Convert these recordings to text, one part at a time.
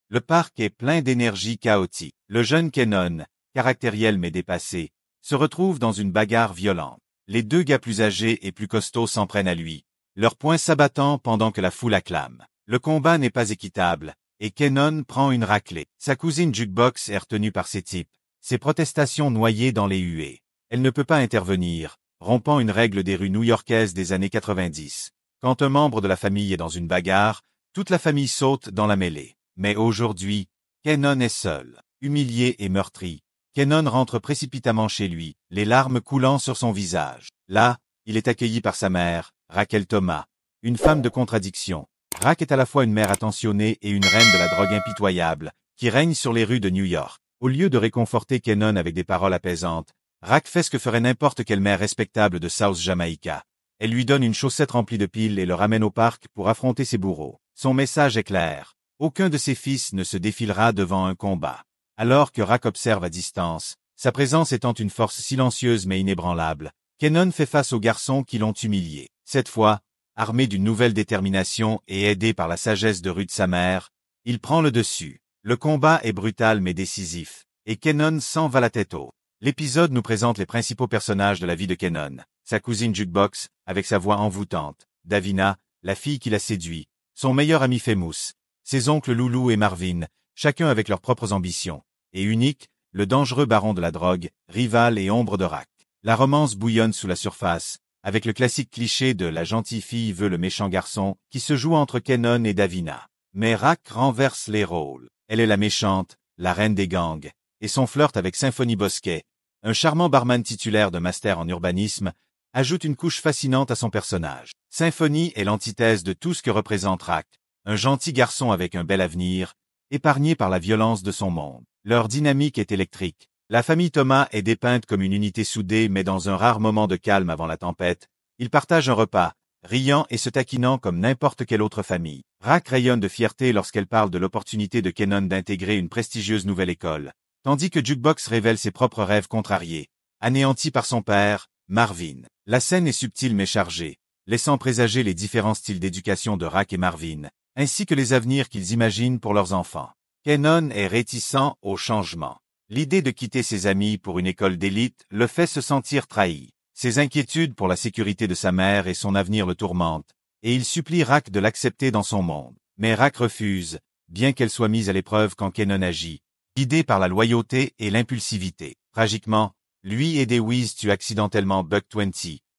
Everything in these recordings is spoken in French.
Le parc est plein d'énergie chaotique. Le jeune Kenon, caractériel mais dépassé, se retrouve dans une bagarre violente. Les deux gars plus âgés et plus costauds s'en prennent à lui, leurs poings s'abattant pendant que la foule acclame. Le combat n'est pas équitable, et Kenon prend une raclée. Sa cousine Jukebox est retenue par ces types, ses protestations noyées dans les huées. Elle ne peut pas intervenir, rompant une règle des rues new-yorkaises des années 90. Quand un membre de la famille est dans une bagarre, toute la famille saute dans la mêlée. Mais aujourd'hui, Kenon est seul, humilié et meurtri. Kenon rentre précipitamment chez lui, les larmes coulant sur son visage. Là, il est accueilli par sa mère, Raquel Thomas, une femme de contradiction. Rack est à la fois une mère attentionnée et une reine de la drogue impitoyable, qui règne sur les rues de New York. Au lieu de réconforter Kenon avec des paroles apaisantes, Rack fait ce que ferait n'importe quelle mère respectable de South Jamaica. Elle lui donne une chaussette remplie de piles et le ramène au parc pour affronter ses bourreaux. Son message est clair. Aucun de ses fils ne se défilera devant un combat. Alors que Rack observe à distance, sa présence étant une force silencieuse mais inébranlable, Kenon fait face aux garçons qui l'ont humilié. Cette fois, armé d'une nouvelle détermination et aidé par la sagesse de rue de sa mère, il prend le dessus. Le combat est brutal mais décisif, et Kenon s'en va la tête haute. L'épisode nous présente les principaux personnages de la vie de Kenon. Sa cousine Jukebox, avec sa voix envoûtante, Davina, la fille qui l'a séduit, son meilleur ami Famous, ses oncles Loulou et Marvin, chacun avec leurs propres ambitions, et Unique, le dangereux baron de la drogue, rival et ombre de Rack. La romance bouillonne sous la surface, avec le classique cliché de la gentille fille veut le méchant garçon, qui se joue entre Kenon et Davina. Mais Rack renverse les rôles. Elle est la méchante, la reine des gangs, et son flirt avec Symphonie Bosquet, un charmant barman titulaire de master en urbanisme, ajoute une couche fascinante à son personnage. Symphonie est l'antithèse de tout ce que représente Rack, un gentil garçon avec un bel avenir, épargné par la violence de son monde. Leur dynamique est électrique. La famille Thomas est dépeinte comme une unité soudée mais dans un rare moment de calme avant la tempête, ils partagent un repas, riant et se taquinant comme n'importe quelle autre famille. Rack rayonne de fierté lorsqu'elle parle de l'opportunité de Kenon d'intégrer une prestigieuse nouvelle école, tandis que Jukebox révèle ses propres rêves contrariés, anéantis par son père, Marvin. La scène est subtile mais chargée, laissant présager les différents styles d'éducation de Rack et Marvin, ainsi que les avenirs qu'ils imaginent pour leurs enfants. Kenon est réticent au changement. L'idée de quitter ses amis pour une école d'élite le fait se sentir trahi. Ses inquiétudes pour la sécurité de sa mère et son avenir le tourmentent, et il supplie Rack de l'accepter dans son monde. Mais Rack refuse, bien qu'elle soit mise à l'épreuve quand Kenon agit, guidé par la loyauté et l'impulsivité. Tragiquement, lui et Dewey's tuent accidentellement Buck 20,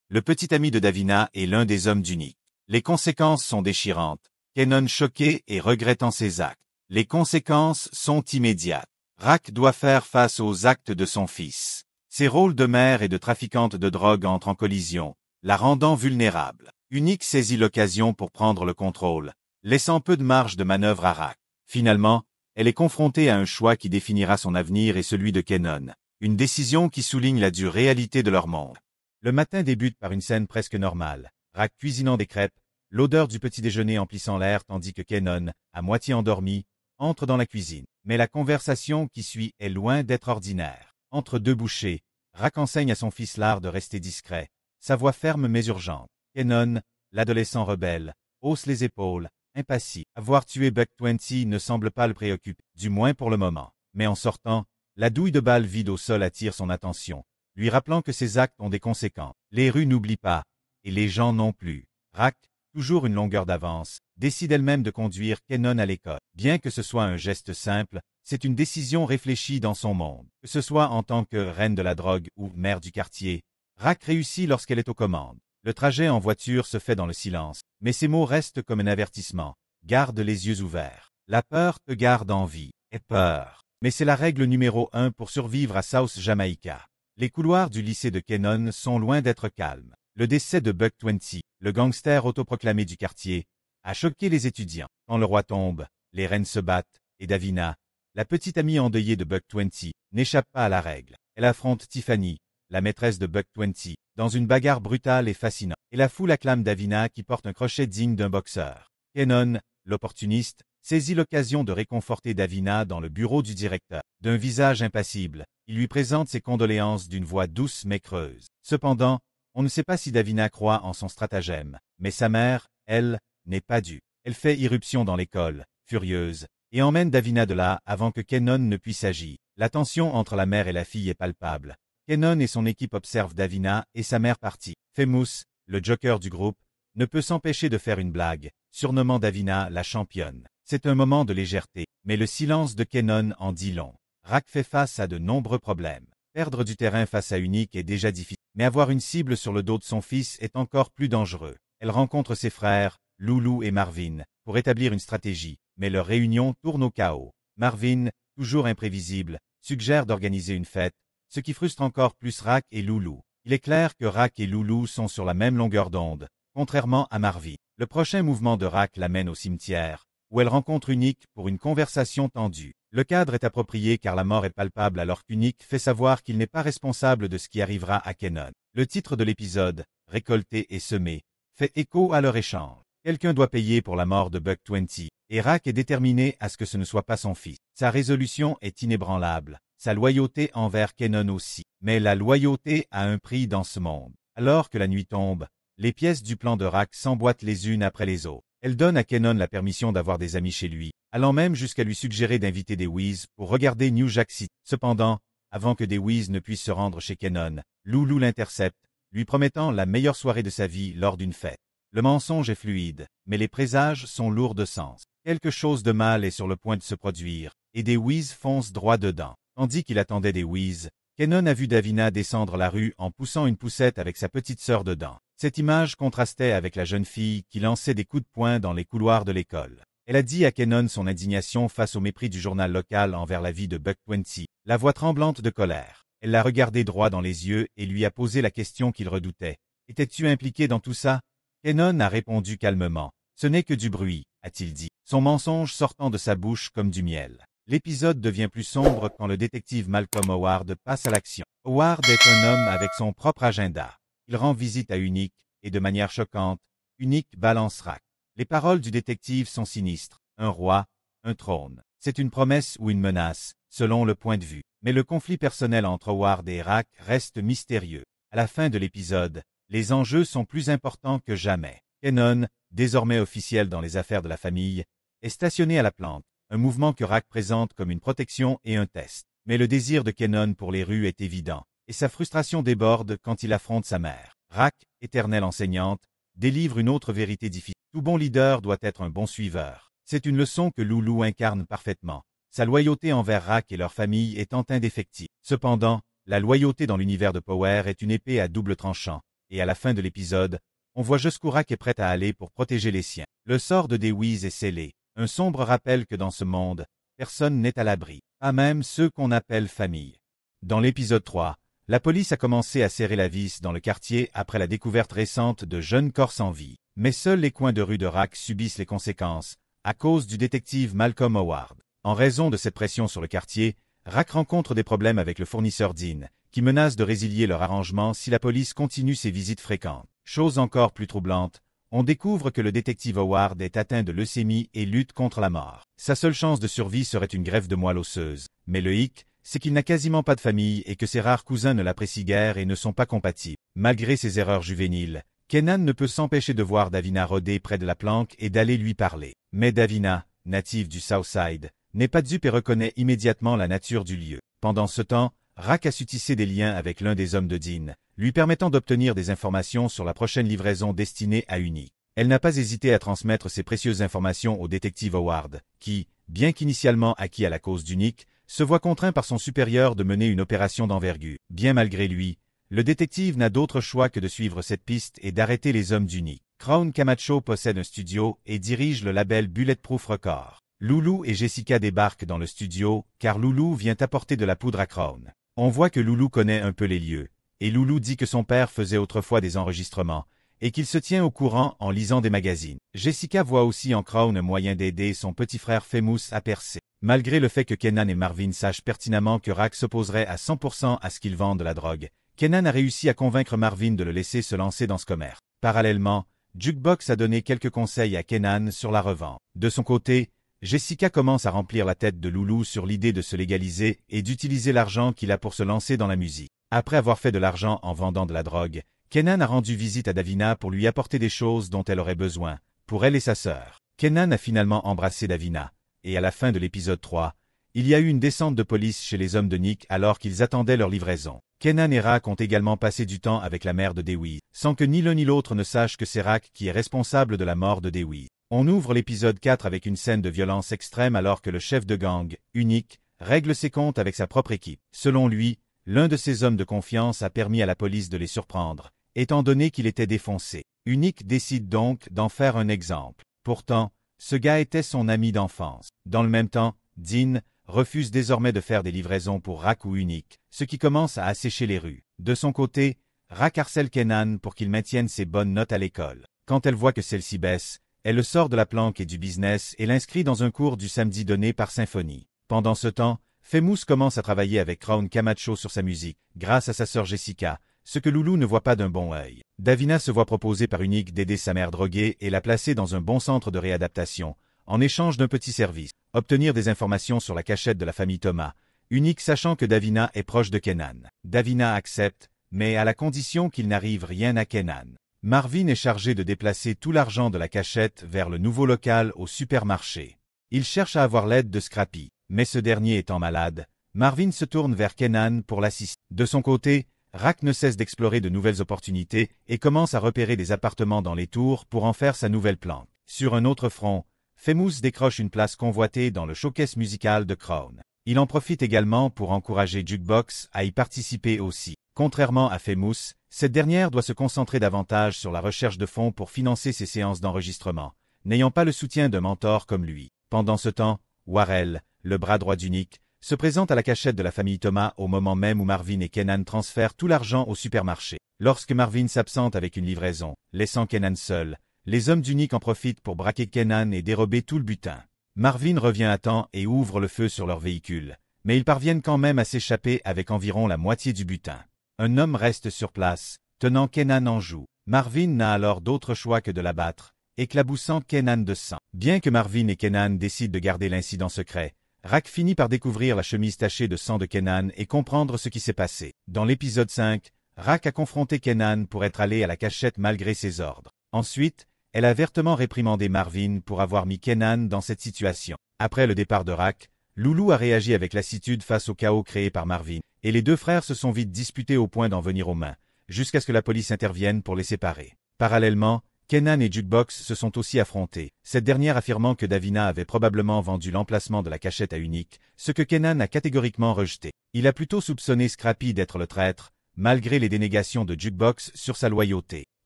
le petit ami de Davina et l'un des hommes d'Unique. Les conséquences sont déchirantes. Kenon choqué et regrettant ses actes. Les conséquences sont immédiates. Rack doit faire face aux actes de son fils. Ses rôles de mère et de trafiquante de drogue entrent en collision, la rendant vulnérable. Unique saisit l'occasion pour prendre le contrôle, laissant peu de marge de manœuvre à Rack. Finalement, elle est confrontée à un choix qui définira son avenir et celui de Kenon. Une décision qui souligne la dure réalité de leur monde. Le matin débute par une scène presque normale. Rack cuisinant des crêpes, l'odeur du petit déjeuner emplissant l'air tandis que Kenon, à moitié endormi, entre dans la cuisine. Mais la conversation qui suit est loin d'être ordinaire. Entre deux bouchées, Rack enseigne à son fils l'art de rester discret, sa voix ferme mais urgente. Kenon, l'adolescent rebelle, hausse les épaules, impassible. Avoir tué Buck 20 ne semble pas le préoccuper, du moins pour le moment. Mais en sortant, la douille de balle vide au sol attire son attention, lui rappelant que ses actes ont des conséquences. Les rues n'oublient pas, et les gens non plus. Rack, toujours une longueur d'avance, décide elle-même de conduire Kenon à l'école. Bien que ce soit un geste simple, c'est une décision réfléchie dans son monde. Que ce soit en tant que reine de la drogue ou mère du quartier, Rack réussit lorsqu'elle est aux commandes. Le trajet en voiture se fait dans le silence, mais ses mots restent comme un avertissement. Garde les yeux ouverts. La peur te garde en vie. Aie peur. Mais c'est la règle numéro 1 pour survivre à South Jamaica. Les couloirs du lycée de Kenon sont loin d'être calmes. Le décès de Buck 20, le gangster autoproclamé du quartier, a choqué les étudiants. Quand le roi tombe, les reines se battent, et Davina, la petite amie endeuillée de Buck 20, n'échappe pas à la règle. Elle affronte Tiffany, la maîtresse de Buck 20, dans une bagarre brutale et fascinante. Et la foule acclame Davina qui porte un crochet digne d'un boxeur. Kenon, l'opportuniste, saisit l'occasion de réconforter Davina dans le bureau du directeur. D'un visage impassible, il lui présente ses condoléances d'une voix douce mais creuse. Cependant, on ne sait pas si Davina croit en son stratagème, mais sa mère, elle, n'est pas due. Elle fait irruption dans l'école, furieuse, et emmène Davina de là avant que Kenon ne puisse agir. La tension entre la mère et la fille est palpable. Kenon et son équipe observent Davina et sa mère partie. Famous, le joker du groupe, ne peut s'empêcher de faire une blague, surnommant Davina la championne. C'est un moment de légèreté, mais le silence de Kenon en dit long. Rack fait face à de nombreux problèmes. Perdre du terrain face à Unique est déjà difficile, mais avoir une cible sur le dos de son fils est encore plus dangereux. Elle rencontre ses frères, Loulou et Marvin, pour établir une stratégie, mais leur réunion tourne au chaos. Marvin, toujours imprévisible, suggère d'organiser une fête, ce qui frustre encore plus Rack et Loulou. Il est clair que Rack et Loulou sont sur la même longueur d'onde, contrairement à Marvin. Le prochain mouvement de Rack l'amène au cimetière, où elle rencontre Unique pour une conversation tendue. Le cadre est approprié car la mort est palpable alors qu'Unique fait savoir qu'il n'est pas responsable de ce qui arrivera à Kenon. Le titre de l'épisode, Récolter et semer, fait écho à leur échange. Quelqu'un doit payer pour la mort de Buck 20, et Rack est déterminé à ce que ce ne soit pas son fils. Sa résolution est inébranlable, sa loyauté envers Kenon aussi. Mais la loyauté a un prix dans ce monde. Alors que la nuit tombe, les pièces du plan de Rack s'emboîtent les unes après les autres. Elle donne à Kenon la permission d'avoir des amis chez lui, allant même jusqu'à lui suggérer d'inviter des Wiz pour regarder New Jack City. Cependant, avant que des Wiz ne puissent se rendre chez Kenon, Loulou l'intercepte, lui promettant la meilleure soirée de sa vie lors d'une fête. Le mensonge est fluide, mais les présages sont lourds de sens. Quelque chose de mal est sur le point de se produire, et des Wiz foncent droit dedans. Tandis qu'il attendait des Wiz, Kenon a vu Davina descendre la rue en poussant une poussette avec sa petite sœur dedans. Cette image contrastait avec la jeune fille qui lançait des coups de poing dans les couloirs de l'école. Elle a dit à Kenon son indignation face au mépris du journal local envers la vie de Buck 20, la voix tremblante de colère. Elle l'a regardé droit dans les yeux et lui a posé la question qu'il redoutait. « Étais-tu impliqué dans tout ça ?» Kenon a répondu calmement. « Ce n'est que du bruit, a-t-il dit, son mensonge sortant de sa bouche comme du miel. » L'épisode devient plus sombre quand le détective Malcolm Howard passe à l'action. Howard est un homme avec son propre agenda. Il rend visite à Unique, et de manière choquante, Unique balance Rack. Les paroles du détective sont sinistres. Un roi, un trône. C'est une promesse ou une menace, selon le point de vue. Mais le conflit personnel entre Howard et Rack reste mystérieux. À la fin de l'épisode, les enjeux sont plus importants que jamais. Kenon, désormais officiel dans les affaires de la famille, est stationné à la plante, un mouvement que Rack présente comme une protection et un test. Mais le désir de Kenon pour les rues est évident, et sa frustration déborde quand il affronte sa mère. Rack, éternelle enseignante, délivre une autre vérité difficile. Tout bon leader doit être un bon suiveur. C'est une leçon que Loulou incarne parfaitement. Sa loyauté envers Rack et leur famille étant indéfectible. Cependant, la loyauté dans l'univers de Power est une épée à double tranchant, et à la fin de l'épisode, on voit jusqu'où Rack est prête à aller pour protéger les siens. Le sort de Deweese est scellé, un sombre rappel que dans ce monde, personne n'est à l'abri, pas même ceux qu'on appelle famille. Dans l'épisode 3, la police a commencé à serrer la vis dans le quartier après la découverte récente de jeunes corps sans vie. Mais seuls les coins de rue de Rack subissent les conséquences, à cause du détective Malcolm Howard. En raison de cette pression sur le quartier, Rack rencontre des problèmes avec le fournisseur Dean, qui menace de résilier leur arrangement si la police continue ses visites fréquentes. Chose encore plus troublante, on découvre que le détective Howard est atteint de leucémie et lutte contre la mort. Sa seule chance de survie serait une greffe de moelle osseuse. Mais le hic, c'est qu'il n'a quasiment pas de famille et que ses rares cousins ne l'apprécient guère et ne sont pas compatibles. Malgré ses erreurs juvéniles, Kenan ne peut s'empêcher de voir Davina rôder près de la planque et d'aller lui parler. Mais Davina, native du Southside, n'est pas dupe et reconnaît immédiatement la nature du lieu. Pendant ce temps, Rack a su tisser des liens avec l'un des hommes de Dean, lui permettant d'obtenir des informations sur la prochaine livraison destinée à Unique. Elle n'a pas hésité à transmettre ces précieuses informations au détective Howard, qui, bien qu'initialement acquis à la cause d'Unique, se voit contraint par son supérieur de mener une opération d'envergure. Bien malgré lui, le détective n'a d'autre choix que de suivre cette piste et d'arrêter les hommes d'Unique. Crown Camacho possède un studio et dirige le label Bulletproof Records. Loulou et Jessica débarquent dans le studio, car Loulou vient apporter de la poudre à Crown. On voit que Loulou connaît un peu les lieux, et Loulou dit que son père faisait autrefois des enregistrements, et qu'il se tient au courant en lisant des magazines. Jessica voit aussi en Crown un moyen d'aider son petit frère Famous à percer. Malgré le fait que Kenan et Marvin sachent pertinemment que Rack s'opposerait à 100% à ce qu'ils vendent de la drogue, Kenan a réussi à convaincre Marvin de le laisser se lancer dans ce commerce. Parallèlement, Jukebox a donné quelques conseils à Kenan sur la revente. De son côté, Jessica commence à remplir la tête de Loulou sur l'idée de se légaliser et d'utiliser l'argent qu'il a pour se lancer dans la musique. Après avoir fait de l'argent en vendant de la drogue, Kenan a rendu visite à Davina pour lui apporter des choses dont elle aurait besoin, pour elle et sa sœur. Kenan a finalement embrassé Davina, et à la fin de l'épisode 3, il y a eu une descente de police chez les hommes de Nick alors qu'ils attendaient leur livraison. Kenan et Rack ont également passé du temps avec la mère de Dewey, sans que ni l'un ni l'autre ne sache que c'est Rack qui est responsable de la mort de Dewey. On ouvre l'épisode 4 avec une scène de violence extrême alors que le chef de gang, Unique, règle ses comptes avec sa propre équipe. Selon lui, l'un de ses hommes de confiance a permis à la police de les surprendre, étant donné qu'il était défoncé. Unique décide donc d'en faire un exemple. Pourtant, ce gars était son ami d'enfance. Dans le même temps, Dean refuse désormais de faire des livraisons pour Rack ou Unique, ce qui commence à assécher les rues. De son côté, Rack harcèle Kenan pour qu'il maintienne ses bonnes notes à l'école. Quand elle voit que celle-ci baisse, elle le sort de la planque et du business et l'inscrit dans un cours du samedi donné par Symphonie. Pendant ce temps, Famous commence à travailler avec Crown Camacho sur sa musique, grâce à sa sœur Jessica, ce que Loulou ne voit pas d'un bon œil. Davina se voit proposer par Unique d'aider sa mère droguée et la placer dans un bon centre de réadaptation, en échange d'un petit service, obtenir des informations sur la cachette de la famille Thomas, Unique sachant que Davina est proche de Kenan. Davina accepte, mais à la condition qu'il n'arrive rien à Kenan. Marvin est chargé de déplacer tout l'argent de la cachette vers le nouveau local au supermarché. Il cherche à avoir l'aide de Scrappy, mais ce dernier étant malade, Marvin se tourne vers Kenan pour l'assister. De son côté, Rack ne cesse d'explorer de nouvelles opportunités et commence à repérer des appartements dans les tours pour en faire sa nouvelle planque. Sur un autre front, Famous décroche une place convoitée dans le showcase musical de Crown. Il en profite également pour encourager Jukebox à y participer aussi. Contrairement à Famous, cette dernière doit se concentrer davantage sur la recherche de fonds pour financer ses séances d'enregistrement, n'ayant pas le soutien d'un mentor comme lui. Pendant ce temps, Warrell, le bras droit d'Unique, se présente à la cachette de la famille Thomas au moment même où Marvin et Kenan transfèrent tout l'argent au supermarché. Lorsque Marvin s'absente avec une livraison, laissant Kenan seul, les hommes d'Unique en profitent pour braquer Kenan et dérober tout le butin. Marvin revient à temps et ouvre le feu sur leur véhicule, mais ils parviennent quand même à s'échapper avec environ la moitié du butin. Un homme reste sur place, tenant Kenan en joue. Marvin n'a alors d'autre choix que de l'abattre, éclaboussant Kenan de sang. Bien que Marvin et Kenan décident de garder l'incident secret, Rack finit par découvrir la chemise tachée de sang de Kenan et comprendre ce qui s'est passé. Dans l'épisode 5, Rack a confronté Kenan pour être allé à la cachette malgré ses ordres. Ensuite, elle a vertement réprimandé Marvin pour avoir mis Kenan dans cette situation. Après le départ de Rack, Loulou a réagi avec lassitude face au chaos créé par Marvin, et les deux frères se sont vite disputés au point d'en venir aux mains, jusqu'à ce que la police intervienne pour les séparer. Parallèlement, Kenan et Jukebox se sont aussi affrontés, cette dernière affirmant que Davina avait probablement vendu l'emplacement de la cachette à Unique, ce que Kenan a catégoriquement rejeté. Il a plutôt soupçonné Scrappy d'être le traître, malgré les dénégations de Jukebox sur sa loyauté.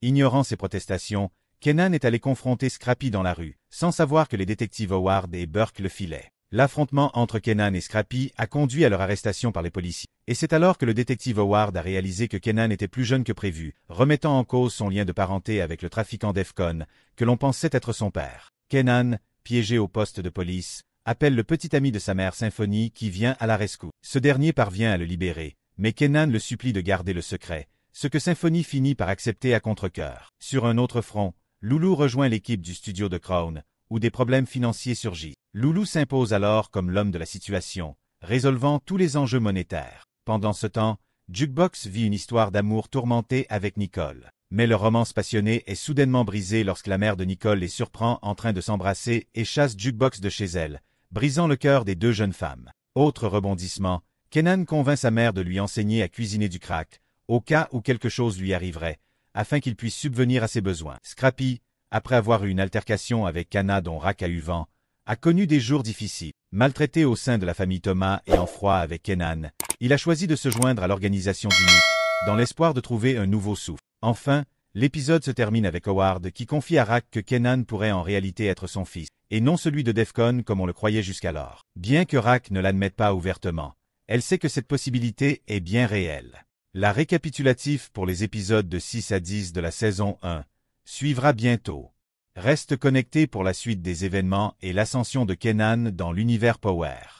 Ignorant ses protestations, Kenan est allé confronter Scrappy dans la rue, sans savoir que les détectives Howard et Burke le filaient. L'affrontement entre Kenan et Scrappy a conduit à leur arrestation par les policiers. Et c'est alors que le détective Howard a réalisé que Kenan était plus jeune que prévu, remettant en cause son lien de parenté avec le trafiquant Defcon, que l'on pensait être son père. Kenan, piégé au poste de police, appelle le petit ami de sa mère Symphonie qui vient à la rescousse. Ce dernier parvient à le libérer, mais Kenan le supplie de garder le secret, ce que Symphonie finit par accepter à contre-cœur. Sur un autre front, Loulou rejoint l'équipe du studio de Crown, où des problèmes financiers surgissent. Loulou s'impose alors comme l'homme de la situation, résolvant tous les enjeux monétaires. Pendant ce temps, Jukebox vit une histoire d'amour tourmentée avec Nicole. Mais leur romance passionnée est soudainement brisée lorsque la mère de Nicole les surprend en train de s'embrasser et chasse Jukebox de chez elle, brisant le cœur des deux jeunes femmes. Autre rebondissement, Kenan convainc sa mère de lui enseigner à cuisiner du crack, au cas où quelque chose lui arriverait, afin qu'il puisse subvenir à ses besoins. Scrappy, après avoir eu une altercation avec Kana dont Rack a eu vent, a connu des jours difficiles. Maltraité au sein de la famille Thomas et en froid avec Kenan, il a choisi de se joindre à l'organisation d'Unique, dans l'espoir de trouver un nouveau souffle. Enfin, l'épisode se termine avec Howard qui confie à Rack que Kenan pourrait en réalité être son fils, et non celui de Defcon comme on le croyait jusqu'alors. Bien que Rack ne l'admette pas ouvertement, elle sait que cette possibilité est bien réelle. La récapitulatif pour les épisodes de 6 à 10 de la saison 1 suivra bientôt. Reste connecté pour la suite des événements et l'ascension de Kenan dans l'univers Power.